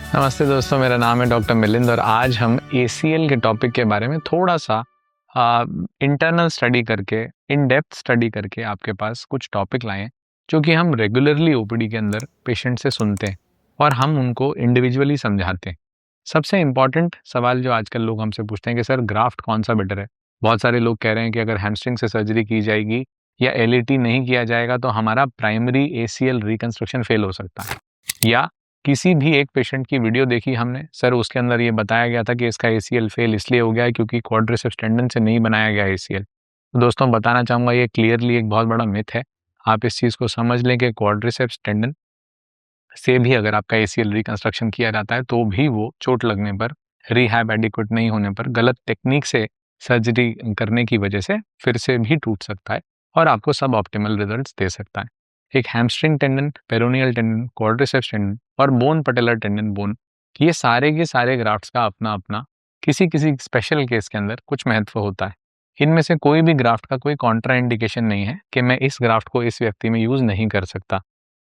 नमस्ते दोस्तों, मेरा नाम है डॉक्टर मिलिंद और आज हम एसीएल के टॉपिक के बारे में थोड़ा सा इंटरनल स्टडी करके, इन डेप्थ स्टडी करके आपके पास कुछ टॉपिक लाए हैं जो कि हम रेगुलरली ओपीडी के अंदर पेशेंट से सुनते हैं और हम उनको इंडिविजुअली समझाते हैं। सबसे इम्पॉर्टेंट सवाल जो आजकल लोग हमसे पूछते हैं कि सर ग्राफ्ट कौन सा बेटर है। बहुत सारे लोग कह रहे हैं कि अगर हैमस्ट्रिंग से सर्जरी की जाएगी या एलईटी नहीं किया जाएगा तो हमारा प्राइमरी एसीएल रिकंस्ट्रक्शन फेल हो सकता है, या किसी भी एक पेशेंट की वीडियो देखी हमने, सर उसके अंदर ये बताया गया था कि इसका एसीएल फेल इसलिए हो गया है क्योंकि क्वाड्रिसेप्स टेंडन से नहीं बनाया गया एसीएल। तो दोस्तों बताना चाहूँगा ये क्लियरली एक बहुत बड़ा मिथ है। आप इस चीज़ को समझ लें कि क्वाड्रिसेप्स टेंडन से भी अगर आपका एसीएल रिकंस्ट्रक्शन किया जाता है तो भी वो चोट लगने पर, रिहैब एडिक्वेट नहीं होने पर, गलत टेक्निक से सर्जरी करने की वजह से फिर से भी टूट सकता है और आपको सब ऑप्टिमल रिजल्ट्स दे सकता है। एक hamstring tendon, peroneal tendon, quadriceps tendon और बोन पटेलर टेंडन बोन, ये सारे के सारे ग्राफ्ट्स का अपना अपना किसी किसी स्पेशल केस के अंदर कुछ महत्व होता है। इनमें से कोई भी ग्राफ्ट का कोई कॉन्ट्रा इंडिकेशन नहीं है कि मैं इस ग्राफ्ट को इस व्यक्ति में यूज नहीं कर सकता।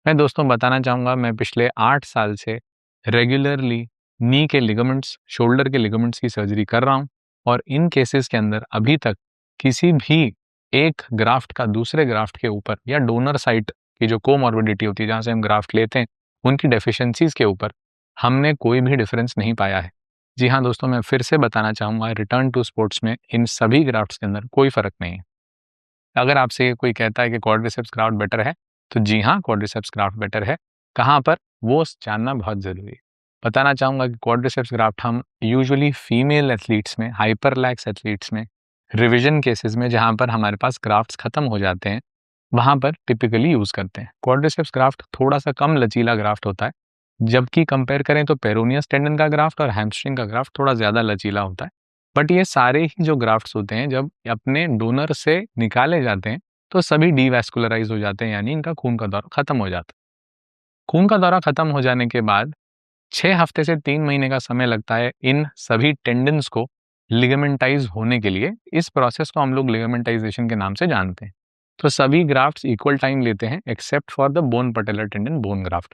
मैं दोस्तों बताना चाहूँगा, मैं पिछले 8 साल से रेगुलरली नी के लिगामेंट्स, शोल्डर के लिगामेंट्स की सर्जरी कर रहा हूँ और इन केसेस के अंदर अभी तक किसी भी एक ग्राफ्ट का दूसरे ग्राफ्ट के ऊपर या डोनर साइट की जो कोमॉर्बिडिटी होती है जहाँ से हम ग्राफ्ट लेते हैं उनकी डेफिशिएंसीज के ऊपर हमने कोई भी डिफरेंस नहीं पाया है। जी हाँ दोस्तों, मैं फिर से बताना चाहूँगा, रिटर्न टू स्पोर्ट्स में इन सभी ग्राफ्ट्स के अंदर कोई फ़र्क नहीं है। अगर आपसे कोई कहता है कि क्वाड्रिसेप्स ग्राफ्ट बेटर है, तो जी हाँ, क्वाड्रिसेप्स ग्राफ्ट बेटर है। कहाँ पर, वो जानना बहुत ज़रूरी है। बताना चाहूँगा कि क्वाड्रिसेप्स ग्राफ्ट हम यूजुअली फीमेल एथलीट्स में, हाइपरलैक्स एथलीट्स में, रिविजन केसेस में जहाँ पर हमारे पास ग्राफ्ट्स खत्म हो जाते हैं, वहाँ पर टिपिकली यूज़ करते हैं। क्वाड्रिसेप्स ग्राफ्ट थोड़ा-सा कम लचीला ग्राफ्ट होता है, जबकि कंपेयर करें तो पेरोनियस टेंडन का ग्राफ्ट और हैमस्ट्रिंग का ग्राफ्ट थोड़ा ज़्यादा लचीला होता है। बट ये सारे ही जो ग्राफ्ट्स होते हैं जब अपने डोनर से निकाले जाते हैं तो सभी डीवैस्कुलराइज हो जाते हैं, यानी इनका खून का दौरा खत्म हो जाता है। खून का दौरा खत्म हो जाने के बाद 6 हफ्ते से 3 महीने का समय लगता है इन सभी टेंडन्स को लिगामेंटाइज होने के लिए। इस प्रोसेस को हम लोग लिगामेंटाइजेशन के नाम से जानते हैं। तो सभी ग्राफ्ट्स इक्वल टाइम लेते हैं except for the bone patellar tendon bone graft.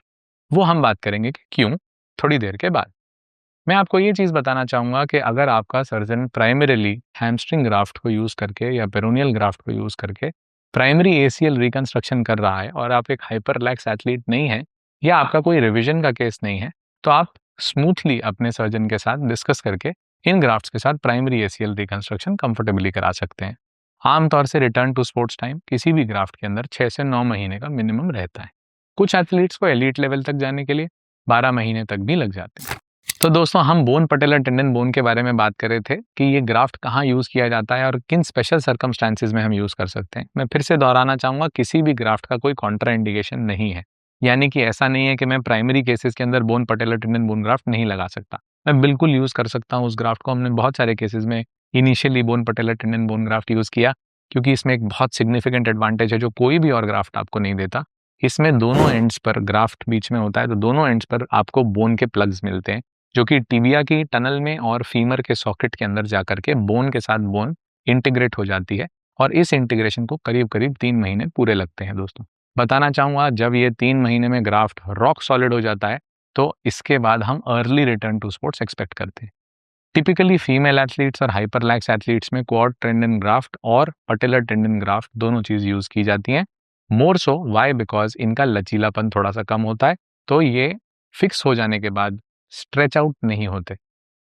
वो हम बात करेंगे कि क्यों, थोड़ी देर के बाद। मैं आपको ये चीज़ बताना चाहूँगा कि अगर आपका सर्जन प्राइमरीली हैमस्ट्रिंग ग्राफ्ट को यूज़ करके या पेरोनियल ग्राफ्ट को यूज़ करके प्राइमरी एसीएल रिकंस्ट्रक्शन कर रहा है और आप एक हाइपरलैक्स एथलीट नहीं है या आपका कोई रिविजन का केस नहीं है, तो आप स्मूथली अपने सर्जन के साथ डिस्कस करके इन ग्राफ्ट्स के साथ प्राइमरी एसीएल रिकंस्ट्रक्शन कंफर्टेबली करा सकते हैं। आमतौर से रिटर्न टू स्पोर्ट्स टाइम किसी भी ग्राफ्ट के अंदर 6 से 9 महीने का मिनिमम रहता है। कुछ एथलीट्स को एलीट लेवल तक जाने के लिए 12 महीने तक भी लग जाते हैं। तो दोस्तों हम बोन पटेलर टेंडन बोन के बारे में बात कर रहे थे कि ये ग्राफ्ट कहाँ यूज़ किया जाता है और किन स्पेशल सर्कमस्टांसेस में हम यूज़ कर सकते हैं। मैं फिर से दोहराना चाहूँगा, किसी भी ग्राफ्ट का कोई कॉन्ट्रा इंडिकेशन नहीं है, यानी कि ऐसा नहीं है कि मैं प्राइमरी केसेस के अंदर bone patellar tendon bone graft नहीं लगा सकता। मैं बिल्कुल यूज़ कर सकता हूँ उस ग्राफ्ट को। हमने बहुत सारे केसेस में initially bone patellar tendon bone graft use किया क्योंकि इसमें एक बहुत सिग्निफिकेंट एडवांटेज है जो कोई भी और ग्राफ्ट आपको नहीं देता। इसमें दोनों एंड्स पर ग्राफ्ट बीच में होता है, तो दोनों एंड्स पर आपको बोन के प्लग्स मिलते हैं जो कि टिबिया की टनल में और फीमर के सॉकेट के अंदर जाकर के बोन के साथ बोन इंटीग्रेट हो जाती है और इस इंटीग्रेशन को करीब करीब 3 महीने पूरे लगते हैं दोस्तों। बताना चाहूँगा, जब ये 3 महीने में ग्राफ्ट रॉक सॉलिड हो जाता है तो इसके बाद हम early return to sports expect करते हैं। टिपिकली फीमेल एथलीट्स और हाइपरलैक्स एथलीट्स में क्वाड टेंडन ग्राफ्ट और पटेलर टेंडन ग्राफ्ट दोनों चीज यूज की जाती हैं। मोर सो वाई, बिकॉज इनका लचीलापन थोड़ा सा कम होता है, तो ये फिक्स हो जाने के बाद स्ट्रेच आउट नहीं होते।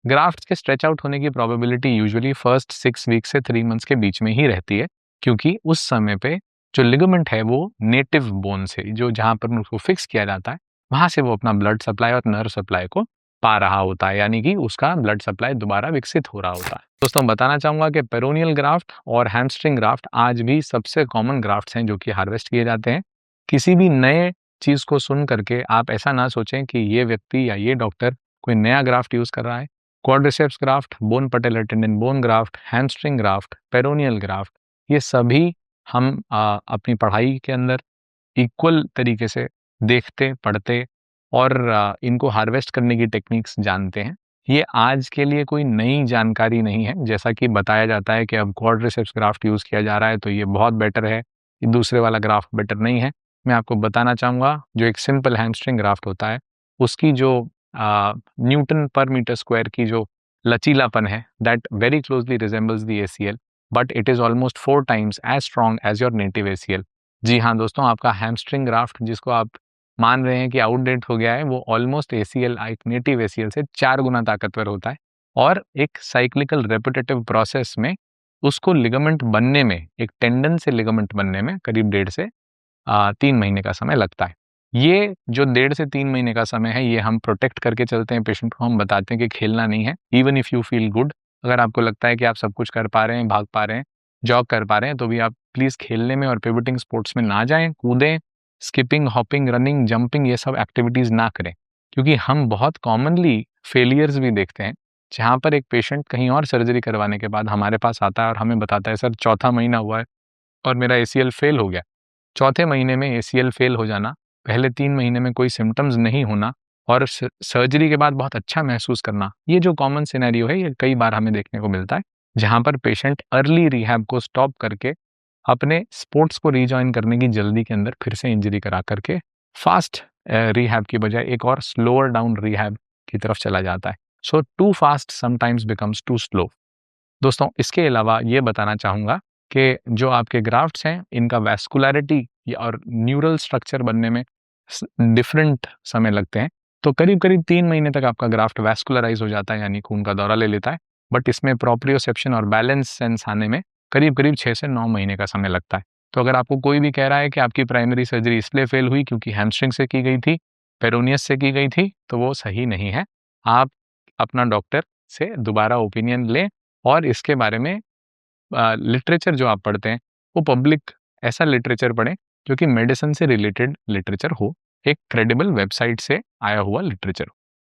ग्राफ्ट्स के स्ट्रेच आउट होने की प्रोबेबिलिटी यूजुअली फर्स्ट 6 वीक से 3 मंथ्स के बीच में ही रहती है, क्योंकि उस समय पे जो लिगामेंट है वो नेटिव बोन से, जो जहाँ पर उसको फिक्स किया जाता है, वहां से वो अपना ब्लड सप्लाई और नर्व सप्लाई को पा रहा होता है, यानी कि उसका ब्लड सप्लाई दोबारा विकसित हो रहा होता है। दोस्तों बताना चाहूंगा कि पेरोनियल ग्राफ्ट और हैमस्ट्रिंग ग्राफ्ट आज भी सबसे कॉमन ग्राफ्ट्स हैं जो कि हार्वेस्ट किए जाते हैं। किसी भी नए चीज को सुन करके आप ऐसा ना सोचें कि ये व्यक्ति या ये डॉक्टर कोई नया ग्राफ्ट यूज कर रहा है। Quadriceps graft, bone patellar tendon bone graft, hamstring graft, peroneal graft, ये सभी हम अपनी पढ़ाई के अंदर इक्वल तरीके से देखते, पढ़ते और इनको हार्वेस्ट करने की टेक्निक्स जानते हैं। ये आज के लिए कोई नई जानकारी नहीं है। जैसा कि बताया जाता है कि अब क्वाड्रिसेप्स ग्राफ्ट यूज़ किया जा रहा है तो ये बहुत बेटर है, ये दूसरे वाला ग्राफ्ट बेटर नहीं है। मैं आपको बताना चाहूँगा, जो एक सिंपल हैमस्ट्रिंग ग्राफ्ट होता है, उसकी जो न्यूटन पर मीटर स्क्वायर की जो लचीलापन है, that very closely resembles the ACL, but it is almost 4 times as strong as your native ACL। जी हाँ दोस्तों, आपका हैमस्ट्रिंग ग्राफ्ट जिसको आप मान रहे हैं कि आउटडेट हो गया है, वो ऑलमोस्ट ACL, एक नेटिव ACL से 4 गुना ताकतवर होता है, और एक साइक्लिकल रेपिटेटिव प्रोसेस में उसको लिगामेंट बनने में, एक टेंडन से लिगामेंट बनने में करीब 1.5 से 3 महीने का समय लगता है। ये जो 1.5 से 3 महीने का समय है, ये हम प्रोटेक्ट करके चलते हैं पेशेंट को। हम बताते हैं कि खेलना नहीं है, even if you feel good. अगर आपको लगता है कि आप सब कुछ कर पा रहे हैं, भाग पा रहे हैं, जॉग कर पा रहे हैं, तो भी आप प्लीज खेलने में और पिवटिंग स्पोर्ट्स में ना जाएं, कूदें, स्किपिंग, हॉपिंग, रनिंग, जंपिंग, ये सब एक्टिविटीज ना करें। क्योंकि हम बहुत कॉमनली फेलियर्स भी देखते हैं, जहाँ पर एक पेशेंट कहीं और सर्जरी करवाने के बाद हमारे पास आता है और हमें बताता है, सर 4था महीना हुआ है और मेरा ACL फेल हो गया। चौथे महीने में ACL फेल हो जाना, पहले 3 महीने में कोई सिम्पटम्स नहीं होना और सर्जरी के बाद बहुत अच्छा महसूस करना, ये जो कॉमन सिनेरियो है, ये कई बार हमें देखने को मिलता है, जहाँ पर पेशेंट अर्ली रिहैब को स्टॉप करके अपने स्पोर्ट्स को रीजॉइन करने की जल्दी के अंदर फिर से इंजरी करा करके फास्ट रिहैब की बजाय एक और स्लोअर डाउन रिहैब की तरफ चला जाता है। So too fast sometimes becomes too slow. दोस्तों, इसके अलावा ये बताना चाहूँगा कि जो आपके ग्राफ्ट्स हैं, इनका वैस्कुलैरिटी और न्यूरल स्ट्रक्चर बनने में डिफरेंट समय लगते हैं। तो करीब-करीब 3 महीने तक आपका ग्राफ्ट वैस्कुलराइज़ हो जाता है, यानी खून का दौरा ले लेता है। बट इसमें प्रोप्रियोसेप्शन और बैलेंस सेंस आने में करीब-करीब 6 से 9 महीने का समय लगता है। तो अगर आपको कोई भी कह रहा है कि आपकी प्राइमरी सर्जरी इसलिए फेल हुई क्योंकि हैमस्ट्रिंग से की गई थी, पेरोनियस से की गई थी, तो वो सही नहीं है। आप अपना डॉक्टर से दोबारा ओपिनियन लें और इसके बारे में लिटरेचर जो आप पढ़ते हैं, वो पब्लिक ऐसा लिटरेचर पढ़ें जो कि मेडिसिन से रिलेटेड लिटरेचर हो, एक क्रेडिबल वेबसाइट से आया हुआ लिटरेचर हो।